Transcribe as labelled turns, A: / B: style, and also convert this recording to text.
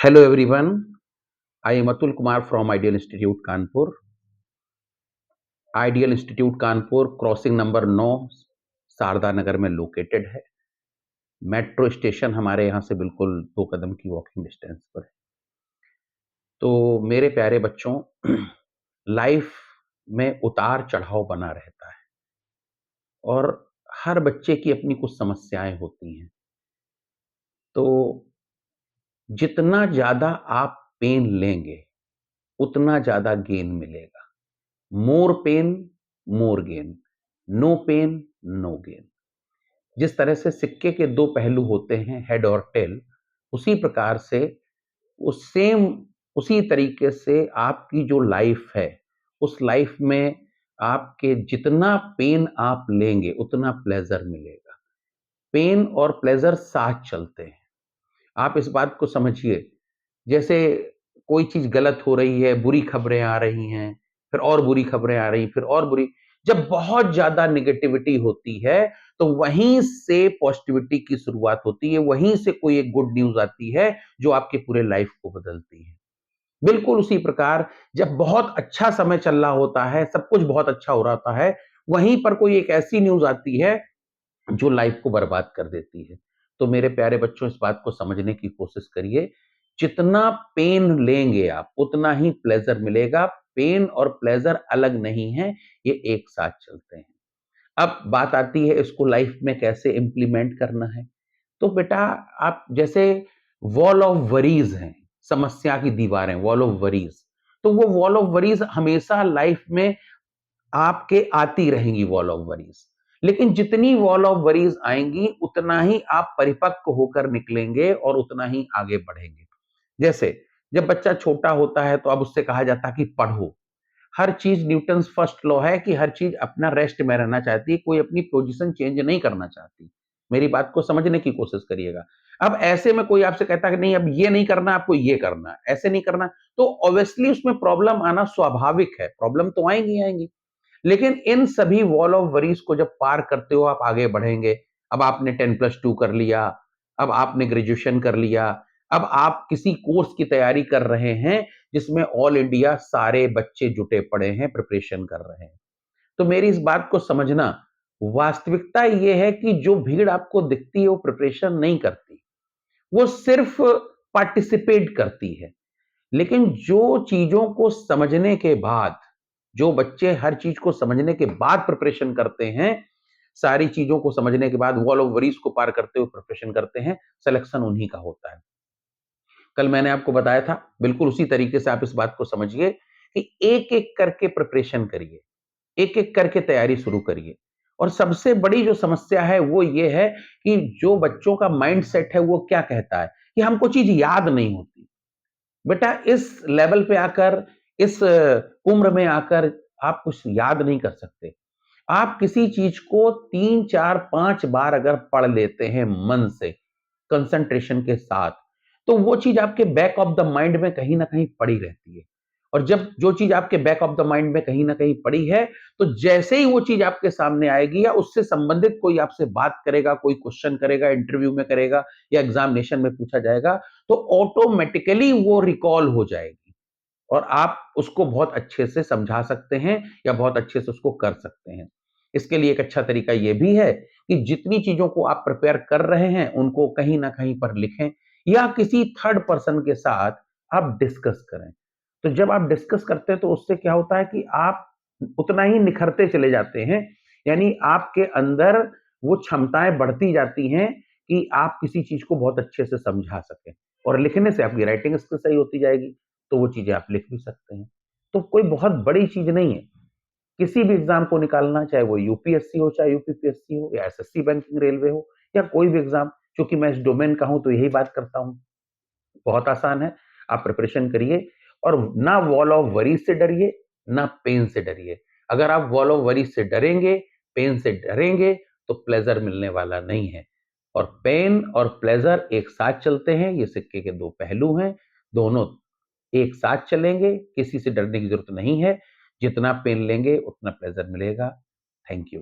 A: Hello everyone, I am Atul Kumar from Ideal Institute Kanpur. Ideal Institute Kanpur crossing number 9 Sharda Nagar में located है। Metro station हमारे यहाँ से बिल्कुल 2 कदम की वॉकिंग डिस्टेंस पर है। तो मेरे प्यारे बच्चों, लाइफ में उतार-चढ़ाव बना रहता है और हर बच्चे की अपनी कुछ समस्याएँ होती हैं। तो जितना ज़्यादा आप पेन लेंगे, उतना ज़्यादा गेन मिलेगा। More pain, more gain, no pain, no gain. जिस तरह से सिक्के के 2 पहलू होते हैं, हेड और टेल, उसी प्रकार से उसी तरीके से आपकी जो लाइफ है, उस लाइफ में आपके जितना पेन आप लेंगे, उतना प्लेज़र मिलेगा। पेन और प्लेज़र साथ चलते हैं। आप इस बात को समझिए, जैसे कोई चीज़ गलत हो रही है, बुरी खबरें आ रही हैं, फिर और बुरी खबरें आ रही, फिर और बुरी। जब बहुत ज़्यादा नेगेटिविटी होती है, तो वहीं से पॉज़िटिविटी की शुरुआत होती है, वहीं से कोई एक गुड न्यूज़ आती है, जो आपके पूरे लाइफ़ को बदलती है। बिल्कुल उसी प्रकार जब बहुत अच्छा समय चल रहा होता है, सब कुछ बहुत अच्छा हो रहा होता है, वहीं पर कोई एक ऐसी न्यूज़ आती है जो लाइफ को बर्बाद कर देती है। तो मेरे प्यारे बच्चों, इस बात को समझने की कोशिश करिए, जितना पेन लेंगे आप, उतना ही प्लेज़र मिलेगा। पेन और प्लेज़र अलग नहीं हैं, ये एक साथ चलते हैं। अब बात आती है इसको लाइफ में कैसे इम्प्लीमेंट करना है। तो बेटा, आप जैसे वॉल ऑफ वरीज़ हैं, समस्या की दीवारें, वॉल ऑफ वरीज़। तो वो वॉल ऑफ वरीज़ हमेशा लाइफ में आपके आती रहेंगी वॉल ऑफ वरीज। लेकिन जितनी वॉल ऑफ वरीज आएंगी, उतना ही आप परिपक्व होकर निकलेंगे और उतना ही आगे बढ़ेंगे। जैसे जब बच्चा छोटा होता है तो अब उससे कहा जाता है कि पढ़ो। हर चीज न्यूटन्स फर्स्ट लॉ है कि हर चीज अपना रेस्ट में रहना चाहती है, कोई अपनी पोजीशन चेंज नहीं करना चाहती। मेरी बात को समझने की कोशिश करिएगा। अब ऐसे में कोई आपसे कहता है कि नहीं, अब ये नहीं करना, आपको ये करना है, ऐसे नहीं करना, तो ऑब्वियसली उसमें प्रॉब्लम आना स्वाभाविक है। प्रॉब्लम तो आएंगी आएंगी, लेकिन इन सभी वॉल ऑफ वरीज को जब पार करते हो आप आगे बढ़ेंगे। अब आपने 10+2 कर लिया, अब आपने ग्रेजुएशन कर लिया, अब आप किसी कोर्स की तैयारी कर रहे हैं जिसमें ऑल इंडिया सारे बच्चे जुटे पड़े हैं, प्रिपरेशन कर रहे हैं। तो मेरी इस बात को समझना, वास्तविकता यह है कि जो भीड़ आपको दिखती है वो प्रिपरेशन नहीं करती, वो सिर्फ पार्टिसिपेट करती है। लेकिन जो चीजों को समझने के बाद, जो बच्चे हर चीज को समझने के बाद प्रिपरेशन करते हैं, सारी चीजों को समझने के बाद वॉल ऑफ वरीज को पार करते हुए प्रिपरेशन करते हैं, सिलेक्शन उन्हीं का होता है। कल मैंने आपको बताया था, बिल्कुल उसी तरीके से आप इस बात को समझिए कि एक-एक करके प्रिपरेशन करिए, एक-एक करके तैयारी शुरू करिए। और सबसे बड़ी जो समस्या है वो ये है कि जो बच्चों का माइंडसेट है वो क्या कहता है कि हमको चीज याद नहीं होती। बेटा, इस लेवल पे आकर, इस उम्र में आकर आप कुछ याद नहीं कर सकते। आप किसी चीज को 3, 4, 5 बार अगर पढ़ लेते हैं मन से, कंसंट्रेशन के साथ, तो वो चीज आपके बैक ऑफ द माइंड में कहीं ना कहीं पड़ी रहती है। और जब जो चीज आपके बैक ऑफ द माइंड में कहीं ना कहीं पड़ी है, तो जैसे ही वो चीज आपके सामने आएगी या उससे संबंधित कोई आपसे बात करेगा, कोई क्वेश्चन करेगा, इंटरव्यू में करेगा या एग्जामिनेशन में पूछा जाएगा, तो ऑटोमेटिकली वो रिकॉल हो जाएगी और आप उसको बहुत अच्छे से समझा सकते हैं या बहुत अच्छे से उसको कर सकते हैं। इसके लिए एक अच्छा तरीका ये भी है कि जितनी चीजों को आप प्रिपेयर कर रहे हैं, उनको कहीं ना कहीं पर लिखें या किसी थर्ड पर्सन के साथ आप डिस्कस करें। तो जब आप डिस्कस करते हैं तो उससे क्या होता है कि आप उतना ही निखरते चले जाते हैं, यानी आपके अंदर वो क्षमताएं बढ़ती जाती हैं कि आप किसी चीज को बहुत अच्छे से समझा सकें। और लिखने से आपकी राइटिंग स्किल सही होती जाएगी, तो वो चीजें आप लिख भी सकते हैं। तो कोई बहुत बड़ी चीज नहीं है किसी भी एग्जाम को निकालना, चाहे वो यूपीएससी हो, चाहे यूपीपीएससी हो, या एसएससी, बैंकिंग, रेलवे हो, या कोई भी एग्जाम। क्योंकि मैं इस डोमेन का हूं तो यही बात करता हूं। बहुत आसान है, आप प्रिपरेशन करिए और ना वॉल ऑफ वरीज से डरिए, ना पेन से डरिए। अगर आप वॉल ऑफ वरीज से डरेंगे, पेन से डरेंगे, तो प्लेजर मिलने वाला नहीं है। और पेन और प्लेजर एक साथ चलते हैं, ये सिक्के के 2 पहलू हैं। दोनों एक साथ चलेंगे, किसी से डरने की जरूरत नहीं है। जितना पेन लेंगे उतना प्लेजर मिलेगा। Thank you.